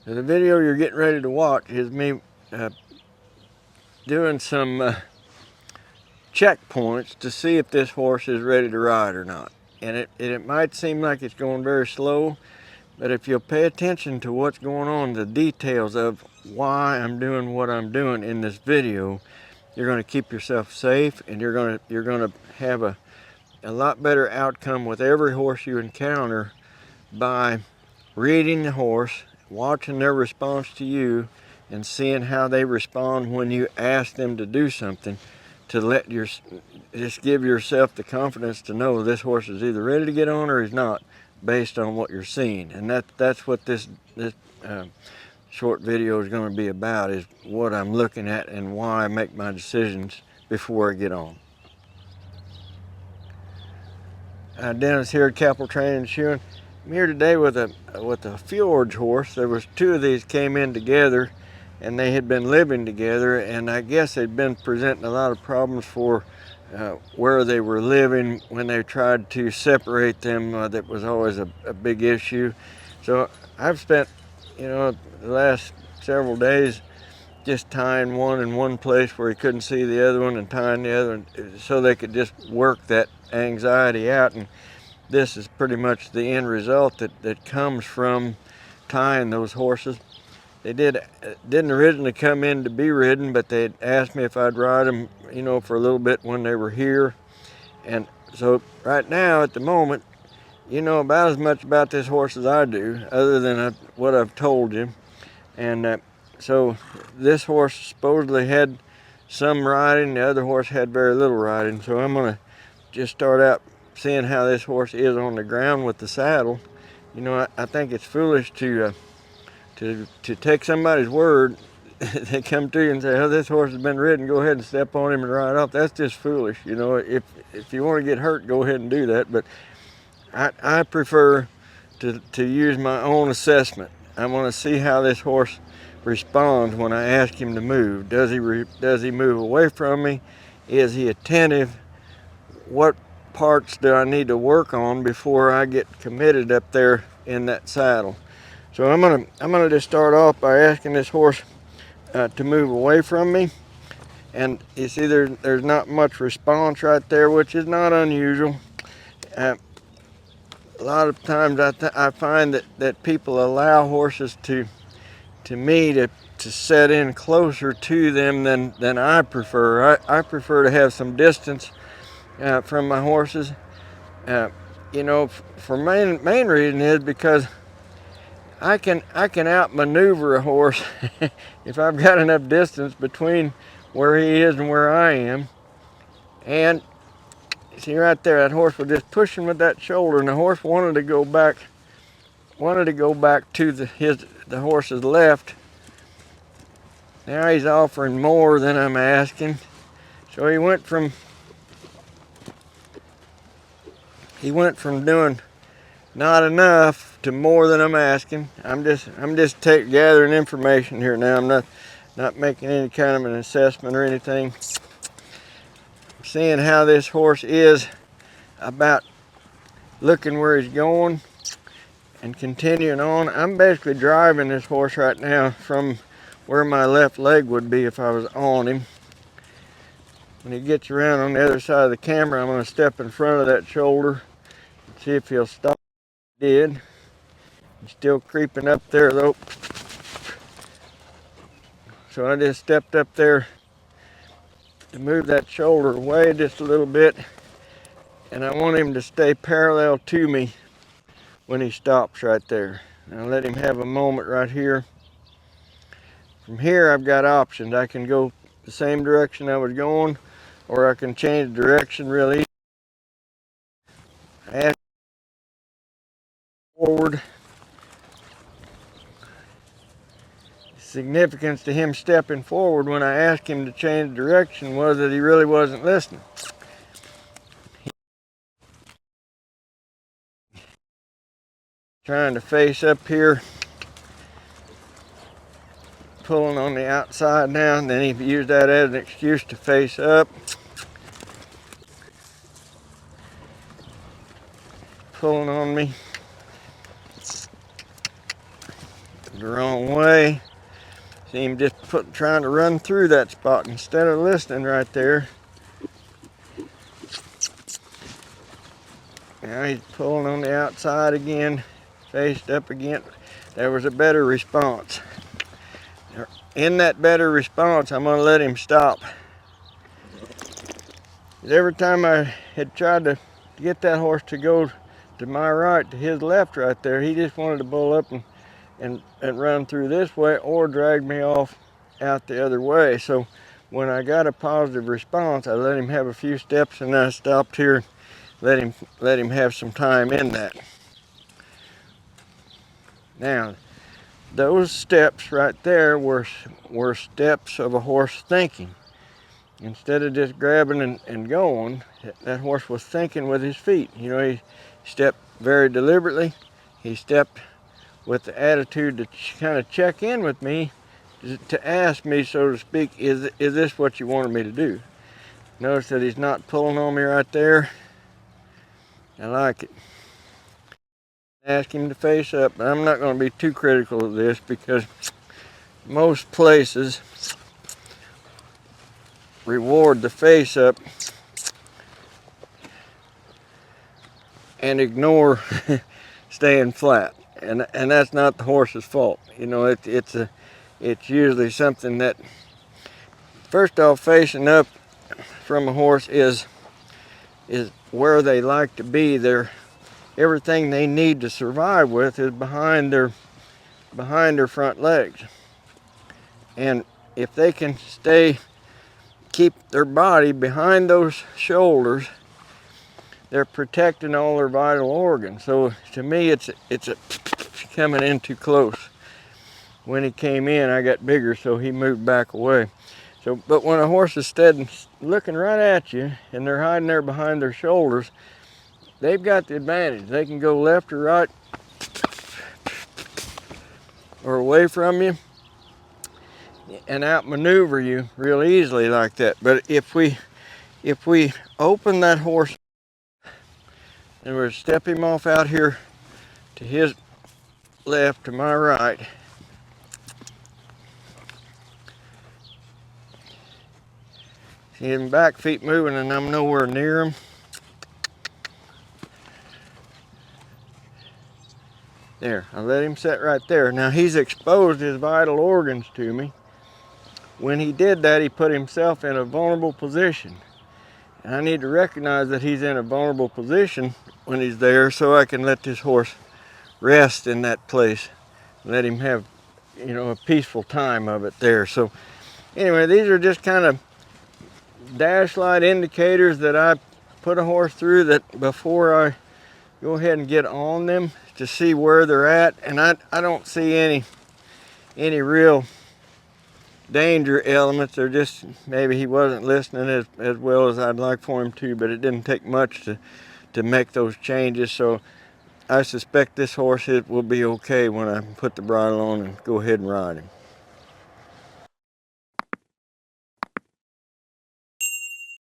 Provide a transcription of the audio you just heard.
So the video you're getting ready to watch is me doing some checkpoints to see if this horse is ready to ride or not. And it might seem like it's going very slow, but if you'll pay attention to what's going on, the details of why I'm doing what I'm doing in this video, you're going to keep yourself safe, and you're going to have a lot better outcome with every horse you encounter by reading the horse, watching their response to you, and seeing how they respond when you ask them to do something, to just give yourself the confidence to know this horse is either ready to get on or he's not, based on what you're seeing. And that's what this short video is going to be about, is what I'm looking at and why I make my decisions before I get on. Dennis here at Capel Training and Shoeing. I'm here today with a Fjords horse. There was two of these came in together, and they had been living together, and I guess they'd been presenting a lot of problems for where they were living when they tried to separate them. That was always a big issue. So I've spent, the last several days just tying one in one place where he couldn't see the other one, and tying the other one so they could just work that anxiety out. And this is pretty much the end result that comes from tying those horses. They didn't originally come in to be ridden, but they asked me if I'd ride them, for a little bit when they were here. And so right now, at the moment, you know about as much about this horse as I do, other than what I've told you. And so this horse supposedly had some riding, the other horse had very little riding. So I'm gonna just start out seeing how this horse is on the ground with the saddle. I think it's foolish to take somebody's word. They come to you and say, "Oh, this horse has been ridden, go ahead and step on him and ride off." That's just foolish. If you want to get hurt, go ahead and do that. But I prefer to use my own assessment. I want to see how this horse responds when I ask him to move. Does he move away from me? Is he attentive? What parts do I need to work on before I get committed up there in that saddle? So I'm gonna just start off by asking this horse to move away from me, and you see there's not much response right there, which is not unusual. A lot of times I find that people allow horses to set in closer to them than I prefer. I prefer to have some distance from my horses. For main reason is because I can outmaneuver a horse if I've got enough distance between where he is and where I am. And see right there, that horse was just pushing with that shoulder, and the horse wanted to go back to the horse's left. Now he's offering more than I'm asking. So he went from doing not enough to more than I'm asking. I'm just gathering information here now. I'm not making any kind of an assessment or anything. I'm seeing how this horse is about looking where he's going and continuing on. I'm basically driving this horse right now from where my left leg would be if I was on him. When he gets around on the other side of the camera, I'm going to step in front of that shoulder and see if he'll stop. He did. He's still creeping up there though. So I just stepped up there to move that shoulder away just a little bit, and I want him to stay parallel to me when he stops right there. Now let him have a moment right here. From here I've got options. I can go the same direction I was going, or I can change direction real easy. I ask forward. Significance to him stepping forward when I asked him to change direction was that he really wasn't listening. Trying to face up here, pulling on the outside now, and then he used that as an excuse to face up. Pulling on me. the wrong way. See him just trying to run through that spot instead of listening right there. Now he's pulling on the outside again, faced up again. There was a better response. In that better response, I'm going to let him stop. Every time I had tried to get that horse to go to my right, to his left right there, he just wanted to bull up and run through this way or drag me off out the other way. So when I got a positive response, I let him have a few steps, and I stopped here, let him have some time in that. Now, those steps right there were steps of a horse thinking. Instead of just grabbing and going, that horse was thinking with his feet. You know, he stepped very deliberately. He stepped with the attitude to kind of check in with me, to ask me, so to speak, is this what you wanted me to do? Notice that he's not pulling on me right there. I like it. Ask him to face up, but I'm not going to be too critical of this, because most places reward the face up and ignore staying flat, and that's not the horse's fault. You know, it's usually something that, first off, facing up from a horse is where they like to be. Everything they need to survive with is behind their front legs, and if they can keep their body behind those shoulders, they're protecting all their vital organs. So to me, it's coming in too close. When he came in, I got bigger, so he moved back away. So, but when a horse is steady, looking right at you, and they're hiding there behind their shoulders, they've got the advantage. They can go left or right or away from you and outmaneuver you real easily like that. But if we open that horse and we'll step him off out here to his left, to my right, see him back feet moving and I'm nowhere near him. There, I let him sit right there. Now he's exposed his vital organs to me. When he did that, he put himself in a vulnerable position. And I need to recognize that he's in a vulnerable position when he's there, so I can let this horse rest in that place. Let him have, you know, a peaceful time of it there. So anyway, these are just kind of dash light indicators that I put a horse through, that before I go ahead and get on them, to see where they're at. And I don't see any real danger elements. They're just, maybe he wasn't listening as well as I'd like for him to, but it didn't take much to make those changes. So I suspect this horse will be okay when I put the bridle on and go ahead and ride him.